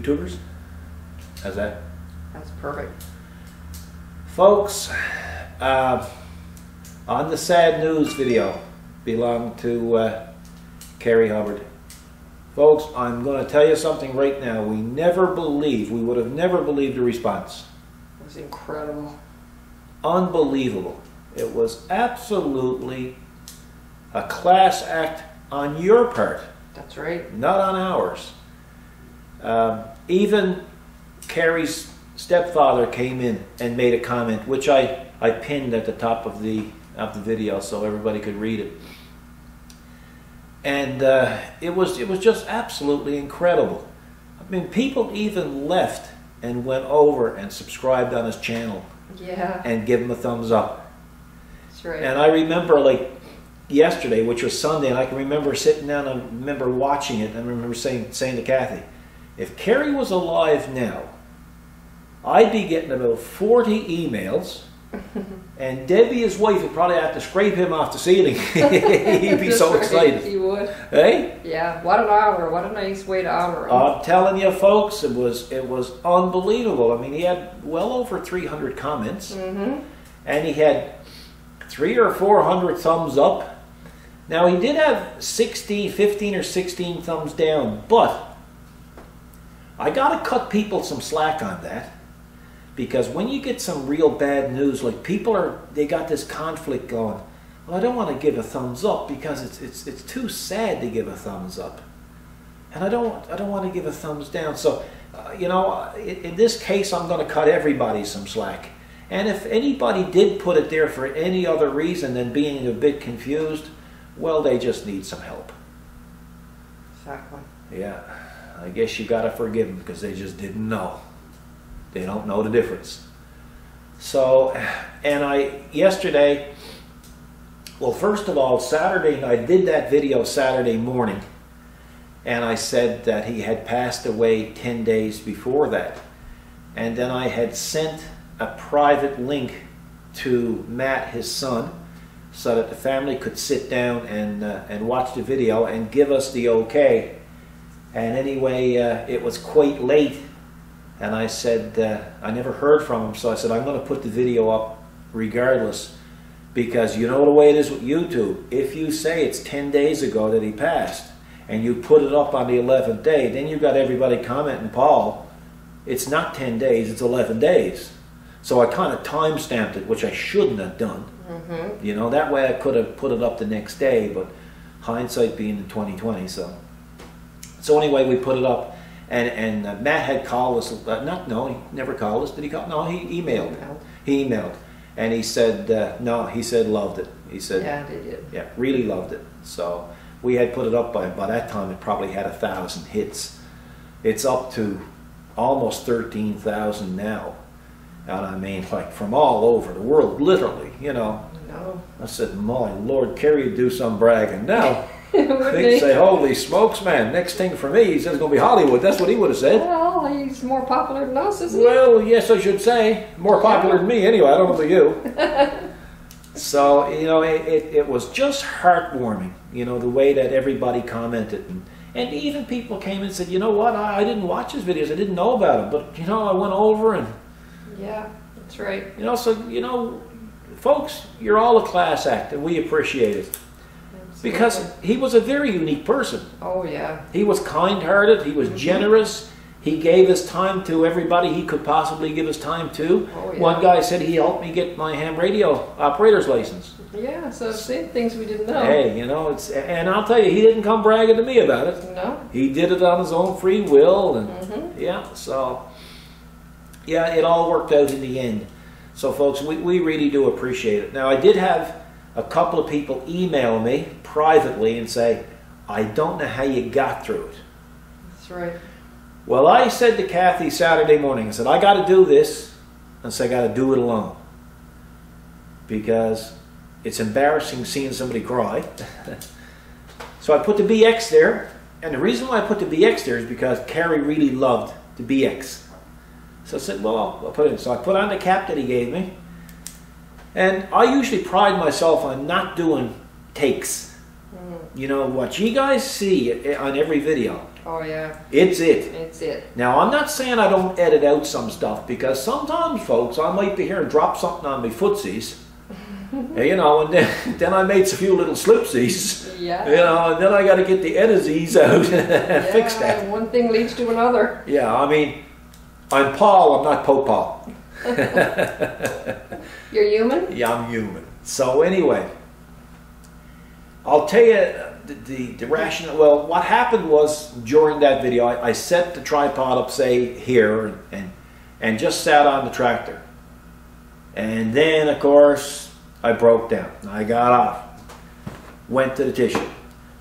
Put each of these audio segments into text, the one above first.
YouTubers. How's that? That's perfect. Folks, on the sad news video belonged to Carrie Hubard. Folks, I'm going to tell you something right now. We would have never believed the response. It was incredible. Unbelievable. It was absolutely a class act on your part. That's right. Not on ours. Even Carrie's stepfather came in and made a comment, which I pinned at the top of the video so everybody could read it. And it was just absolutely incredible. I mean, people even left and went over and subscribed on his channel. Yeah. And give him a thumbs up. That's right. And I remember, like, yesterday, which was Sunday, and I can remember sitting down and remember watching it, and I remember saying to Kathy, if Carrie was alive now, I'd be getting about 40 emails, and Debbie, his wife, would probably have to scrape him off the ceiling. He'd be so excited. He would. Hey? Yeah. What an honor. What a nice way to honor him. I'm telling you, folks, it was unbelievable. I mean, he had well over 300 comments, and he had 300 or 400 thumbs up. Now, he did have 15 or 16 thumbs down, but I got to cut people some slack on that, because when you get some real bad news, like they got this conflict going. Well, I don't want to give a thumbs up because it's too sad to give a thumbs up, and I don't want to give a thumbs down. So, you know, in this case, I'm going to cut everybody some slack. And if anybody did put it there for any other reason than being a bit confused, well, they just need some help. Exactly. Yeah, I guess you got to forgive them because they just didn't know. They don't know the difference. So, and yesterday, well, first of all, Saturday, I did that video Saturday morning, and I said that he had passed away 10 days before that. And then I had sent a private link to Matt, his son, so that the family could sit down and watch the video and give us the okay. And anyway, it was quite late, and I said, I never heard from him, so I said, I'm going to put the video up regardless, because you know the way it is with YouTube. If you say it's 10 days ago that he passed, and you put it up on the 11th day, then you've got everybody commenting, Paul, it's not 10 days, it's 11 days. So I kind of time-stamped it, which I shouldn't have done. You know, that way I could have put it up the next day, but hindsight being in 2020, so anyway, we put it up. And Matt had called us, no, he never called us. Did he call? No, he emailed. He emailed. And he said, no, he said loved it. He said, yeah, they did. Yeah, really loved it. So we had put it up by that time, it probably had 1,000 hits. It's up to almost 13,000 now. And I mean, like, from all over the world, literally, you know. No. I said, my Lord, Carrie would do some bragging. Now, they'd say, holy smokes, man, next thing for me, he said it's going to be Hollywood. That's what he would have said. Well, he's more popular than us, isn't he? Well, yes, I should say. More popular than me, anyway. I don't know about you. So, you know, it was just heartwarming, you know, the way that everybody commented. And even people came and said, you know what, I didn't watch his videos. I didn't know about him. But, you know, I went over and... Yeah, that's right. You know, so, you know, folks, you're all a class act, and we appreciate it. Absolutely. Because he was a very unique person. Oh, yeah. He was kind-hearted. He was generous. He gave his time to everybody he could possibly give his time to. Oh, yeah. One guy said he helped me get my ham radio operator's license. Yeah, so see, things we didn't know. Hey, you know, and I'll tell you, he didn't come bragging to me about it. No. He did it on his own free will, and yeah, so yeah, it all worked out in the end. So folks, we really do appreciate it. Now, I did have a couple of people email me privately and say, I don't know how you got through it. That's right. Well, I said to Kathy Saturday morning, I said, I got to do this, and so I got to do it alone. Because it's embarrassing seeing somebody cry. So I put the BX there, and the reason why I put the BX there is because Carrie really loved the BX. So I said, well, I'll put it in. So I put on the cap that he gave me, and I usually pride myself on not doing takes. You know, what you guys see on every video, Oh yeah. It's it. It's it. Now, I'm not saying I don't edit out some stuff, because sometimes, folks, I might be here and drop something on my footsies, you know, and then I made a few little slipsies, Yeah. you know, and then I got to get the edisies out and fix that. One thing leads to another. Yeah, I mean, I'm Paul, I'm not Pope Paul. You're human? Yeah, I'm human. So anyway, I'll tell you the rationale. Well, what happened was, during that video, I set the tripod up, say, here, and just sat on the tractor. And then, of course, I broke down. I got off, went to the tissue,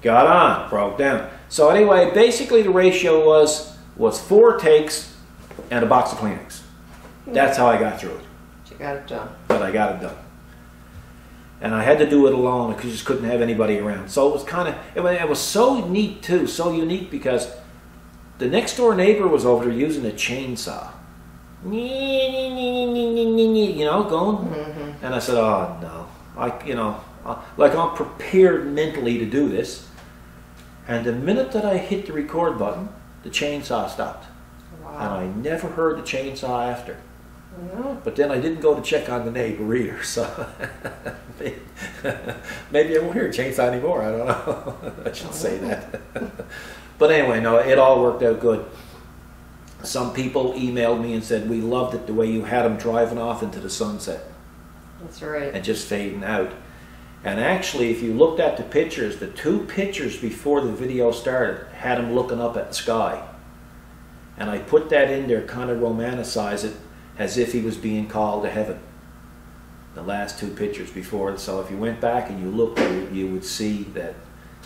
got on, broke down. So anyway, basically the ratio was 4 takes and a box of Kleenex. That's how I got through it. You got it done. But I got it done. And I had to do it alone because you just couldn't have anybody around. So it was kind of, it was so neat too, so unique, because the next door neighbor was over there using a chainsaw. You know, going. Mm-hmm. And I said, oh no. Like I'm prepared mentally to do this. And the minute that I hit the record button, the chainsaw stopped. Wow. And I never heard the chainsaw after. No. But then I didn't go to check on the neighbor either, so maybe I won't hear a chainsaw anymore. I don't know. I shouldn't say that. But anyway, no, it all worked out good. Some people emailed me and said, we loved it the way you had them driving off into the sunset. That's right. And just fading out. And actually, if you looked at the pictures, the 2 pictures before the video started had him looking up at the sky. And I put that in there, kind of romanticize it, as if he was being called to heaven. The last 2 pictures before. So if you went back and you looked, you would see that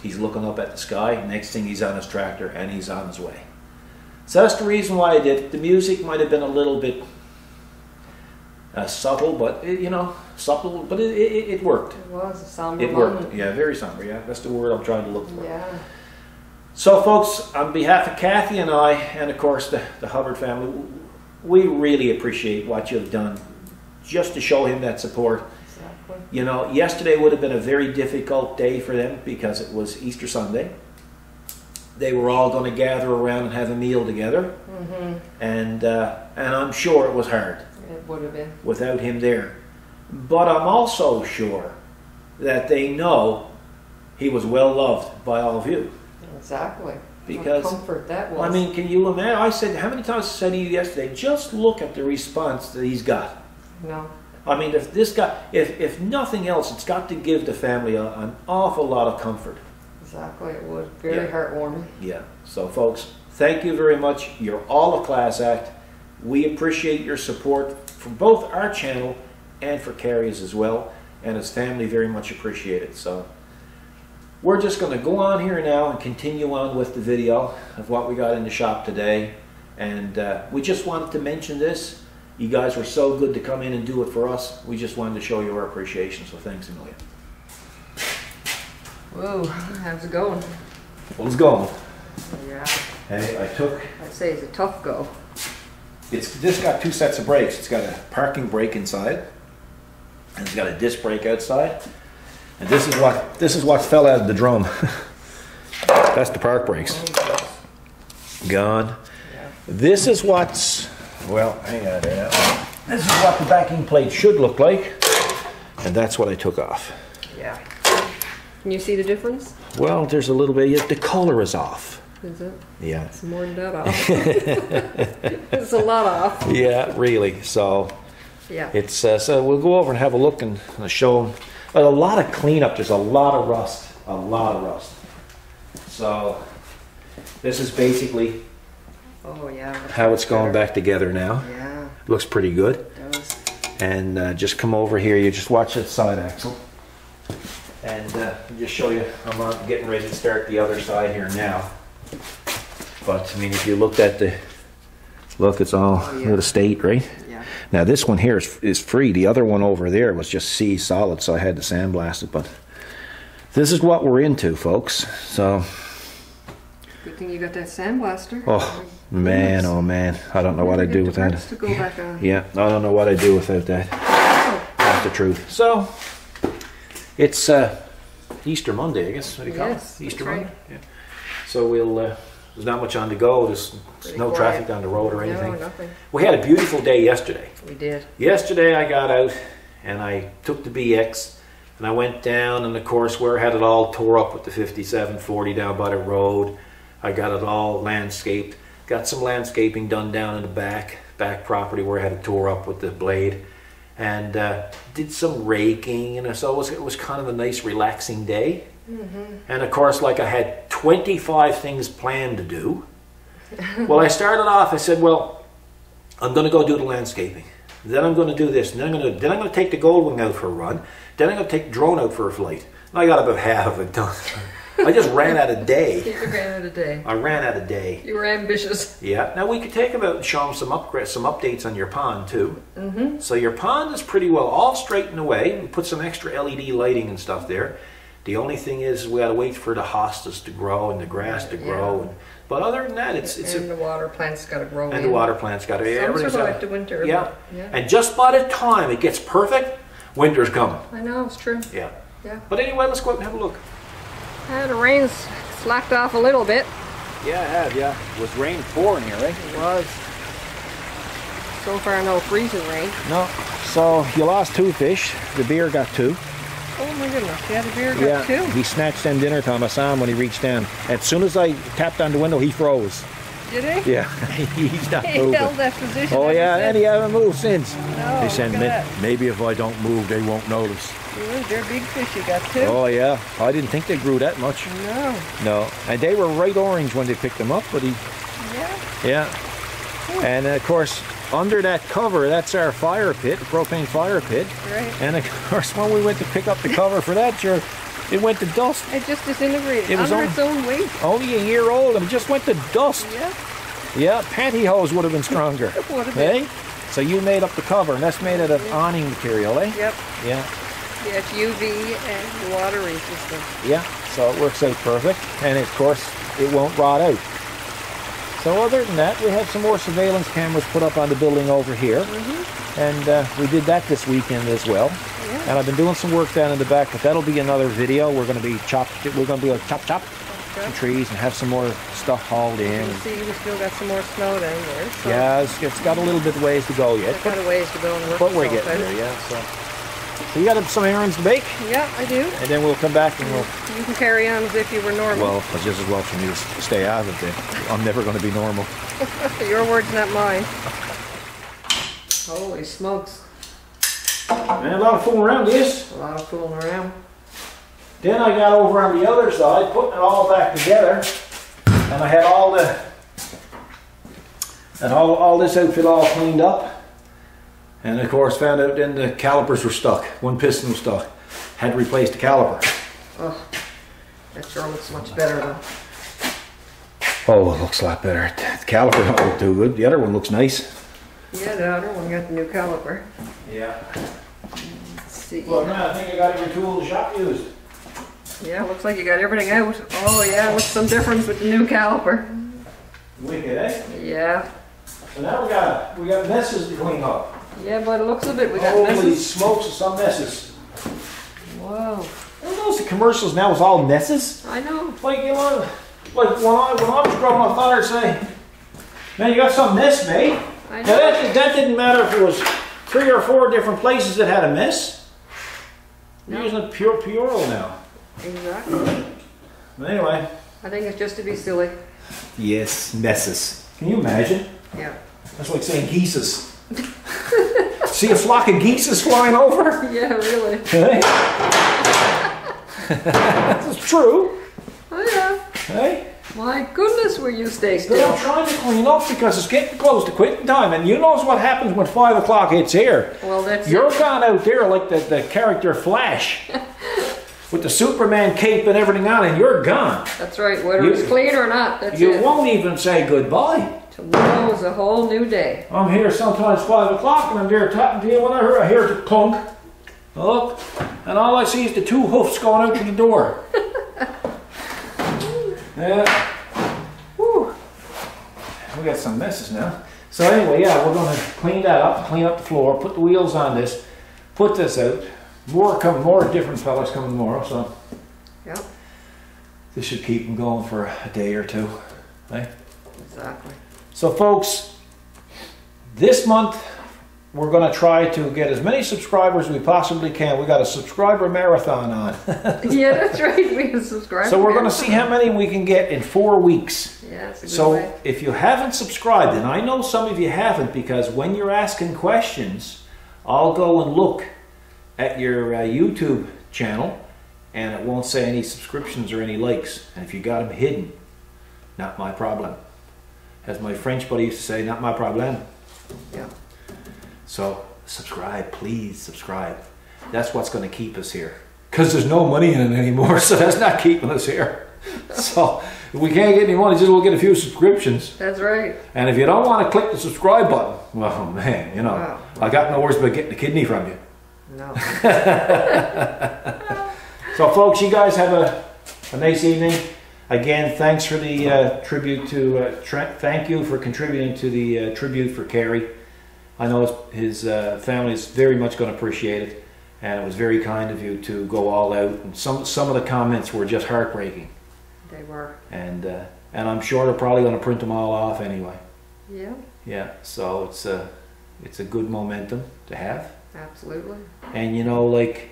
he's looking up at the sky. Next thing, he's on his tractor and he's on his way. So that's the reason why I did it. The music might have been a little bit subtle, but it worked. It was a somber It worked. moment. Yeah, very somber. Yeah, that's the word I'm trying to look for. Yeah. So, folks, on behalf of Kathy and I, and of course the Hubard family, we really appreciate what you've done just to show him that support. Exactly. You know, yesterday would have been a very difficult day for them because it was Easter Sunday. They were all going to gather around and have a meal together. Mm-hmm. And I'm sure it was hard It would have been. without him there. But I'm also sure that they know he was well loved by all of you. Exactly. Because, what comfort that was. I mean, can you imagine? I said, how many times I said to you yesterday, just look at the response that he's got. No. I mean, if this guy, if nothing else, it's got to give the family an awful lot of comfort. Exactly, it would. Very heartwarming. Yeah. So, folks, thank you very much. You're all a class act. We appreciate your support for both our channel and for Carrie's as well, and his family very much appreciate it. So, we're just going to go on here now and continue on with the video of what we got in the shop today. And we just wanted to mention this. You guys were so good to come in and do it for us. We just wanted to show you our appreciation. So thanks a million. Whoa, how's it going? Well, it's going. Yeah. Hey, I'd say it's a tough go. This got 2 sets of brakes. It's got a parking brake inside, and it's got a disc brake outside. And this is what fell out of the drum. That's the park brakes. Gone. Yeah. This is what's, well, hang on there now. This is what the backing plate should look like, and that's what I took off. Yeah. Can you see the difference? Well, there's a little bit. The color is off. Is it? Yeah. It's more than that off. It's a lot off. Yeah, really. So Yeah. it's so we'll go over and have a look and show them. A lot of cleanup. There's a lot of rust. A lot of rust. So this is basically Oh yeah. how it's going back together now. Yeah. Looks pretty good. It does. And just come over here. You just watch that side axle. And just show you, I'm getting ready to start the other side here now. But I mean, if you looked at look, it's all the state, right? Yeah. Now this one here is free. The other one over there was just C solid, so I had to sandblast it. But this is what we're into, folks. So. Good thing you got that sandblaster. Oh man, oh man! I don't know what I'd do without it. To go back on. Yeah, I don't know what I'd do without that. That's the truth. So. It's Easter Monday, I guess. What do you call Yes, it? Easter that's Monday. right. Yeah. So we'll There's not much on the go. There's no quiet. traffic on the road or anything. No, nothing. We had a beautiful day yesterday. We did. Yesterday I got out and I took the BX and I went down, and of course where I had it all tore up with the 5740 down by the road. I got it all landscaped. Got some landscaping done down in the back property where I had it tore up with the blade. And did some raking, and so it was kind of a nice relaxing day. And of course, like I had 25 things planned to do. Well, I started off, I said, well, I'm going to go do the landscaping. Then I'm going to do this, and then I'm going to take the Goldwing out for a run. Then I'm going to take the drone out for a flight. And I got about half of it done. I just ran out of day. You ran out of day. I ran out of day. You were ambitious. Yeah. Now we could take them out and show them some updates on your pond too. So your pond is pretty well all straightened away. We put some extra LED lighting and stuff there. The only thing is we got to wait for the hostas to grow and the grass to grow. Yeah. But other than that, it's the water plant's got to grow. And the water plant's got to. Some survive the winter. Yeah. Yeah. And just by the time it gets perfect, winter's coming. I know, it's true. Yeah. Yeah. But anyway, let's go out and have a look. The rain's slacked off a little bit. Yeah, I have. Yeah. It was rain pouring here, right? It was. So far, no freezing rain. No. So you lost 2 fish. The beer got 2. Oh my goodness, yeah, the beer got 2. He snatched them dinner time. I saw him when he reached down. As soon as I tapped on the window, he froze. Did he? Yeah, he's not He moving. held that position. Oh yeah, and he hasn't moved since. No, They said look at that. maybe if I don't move, they won't notice. They're big fish you got too. Oh yeah, I didn't think they grew that much. No. No, and they were right orange when they picked them up, but he, Yeah. yeah. And of course, under that cover, that's our fire pit, the propane fire pit. Right. And of course, when we went to pick up the cover for that, sure, it went to dust. It just disintegrated It was under on- its own weight. Only a year old, and it just went to dust. Yeah. Yeah, pantyhose would have been stronger. Would have been. Hey? So you made up the cover, and that's made out of awning material, eh? Yep. Yeah, Yeah, it's UV and water resistant. yeah. So it works out perfect, and of course, it won't rot out. So other than that, we have some more surveillance cameras put up on the building over here, and we did that this weekend as well. Yeah. And I've been doing some work down in the back, but that'll be another video. We're going to be like chop some trees and have some more stuff hauled in. You see, we still got some more snow down there. So Yeah, it's got a little bit of ways to go yet, we've got a ways to go and work. but we're ourselves getting out. there, yeah. So you got some errands to make, Yeah, I do. and then we'll come back and we'll. You can carry on as if you were normal. Well, it's just as well for me to stay out of it. I'm never going to be normal. Your words, not mine. Holy smokes. Man, a lot of fooling around this. A lot of fooling around. Then I got over on the other side, putting it all back together, and I had all this outfit all cleaned up, and of course found out then the calipers were stuck. One piston was stuck. Had to replace the caliper. Oh, that sure looks much better though. Oh, it looks a lot better. The caliper don't look too good. The other one looks nice. Yeah, the other one got the new caliper. Yeah. Let's see. Well, now I think I got every tool the shop used. Yeah, looks like you got everything out. Oh yeah, looks some difference with the new caliper. Wicked, eh? Yeah. So now we got messes to clean up. Yeah, but it looks a bit. We got Holy messes. smokes, some messes. Whoa. You know the commercials now is all messes? I know. Like, you know, like when I was growing up, I thought I'd say, man, you got some mess made. I Now know. that didn't matter if it was 3 or 4 different places that had a mess. You're using it plural now. Exactly. But anyway. I think it's just to be silly. Yes, messes. Can you imagine? Yeah. That's like saying geeses. See a flock of geeses flying over? Yeah, really. Hey? That's true. Oh yeah. Hey? My goodness, will you stay But still? I'm trying to clean up because it's getting close to quitting time, and you know what happens when 5 o'clock hits here. Well, that's You're gone out there like the character Flash, with the Superman cape and everything on, and you're gone. That's right. Whether You- it's clean or not, that's You it. won't even say goodbye. Tomorrow is a whole new day. I'm here sometimes 5 o'clock, and I'm there talking to you when I hear the clunk. Look, and all I see is the 2 hoofs going out to the door. Yeah. Whew. We got some messes now. So anyway, yeah, we're going to clean that up, clean up the floor, put the wheels on this, put this out. More different fellas coming tomorrow, so Yep. this should keep them going for a day or 2. Eh? Exactly. So folks, this month we're going to try to get as many subscribers as we possibly can. We got a subscriber marathon on. Yeah, that's right. We can subscribe. So we're going to see how many we can get in 4 weeks. Yeah, that's a good So way. if you haven't subscribed, and I know some of you haven't, because when you're asking questions, I'll go and look at your YouTube channel, and it won't say any subscriptions or any likes. And if you got them hidden, not my problem. As my French buddy used to say, not my problem. Yeah. So subscribe, please subscribe. That's what's going to keep us here. Because there's no money in it anymore, so that's not keeping us here. So if we can't get any money, just we'll get a few subscriptions. That's right. And if you don't want to click the subscribe button, well, man, you know, Wow. I got no words about getting a kidney from you. No. So folks, you guys have a nice evening. Again, thanks for the tribute to thank you for contributing to the tribute for Carrie. I know his family is very much going to appreciate it, and it was very kind of you to go all out. And some of the comments were just heartbreaking. They were. And I'm sure they're probably going to print them all off anyway. Yeah. Yeah. So it's a good momentum to have. Absolutely. And you know, like,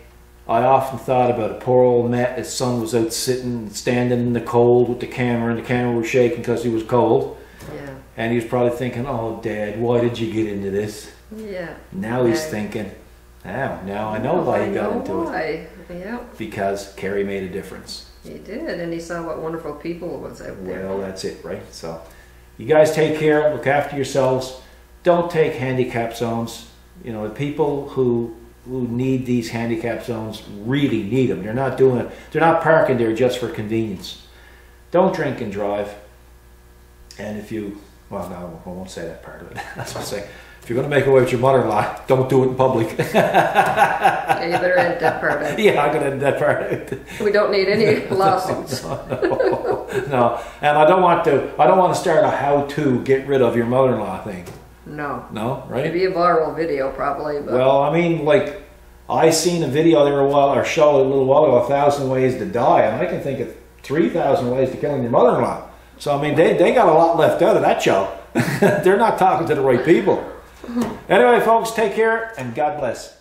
I often thought about it. Poor old Matt, his son was out standing in the cold with the camera, and the camera was shaking because he was cold. Yeah. And he was probably thinking, oh, Dad, why did you get into this? Yeah. Now he's thinking, now I know why he got into it. Yeah. Because Carrie made a difference. He did, and he saw what wonderful people was out there. Well, that's it, right? So you guys take care, look after yourselves. Don't take handicap zones. You know, the people who need these handicap zones really need them. They're not doing it. They're not parking there just for convenience. Don't drink and drive. And if you, well, no, I won't say that part of it. That's what I'm saying. If you're going to make away with your mother-in-law, don't do it in public. Yeah, you better edit that part out. Yeah, I'm going to edit that part out. We don't need any lawsuits. No. And I don't want to start a how-to get rid of your mother-in-law thing. No. No, right? It'd be a viral video probably. But Well, I mean, like, I seen a video there a show a little while ago, 1,000 Ways to Die, and I can think of 3,000 ways to killing your mother-in-law. So I mean, they got a lot left out of that show. They're not talking to the right people. Anyway, folks, take care and God bless.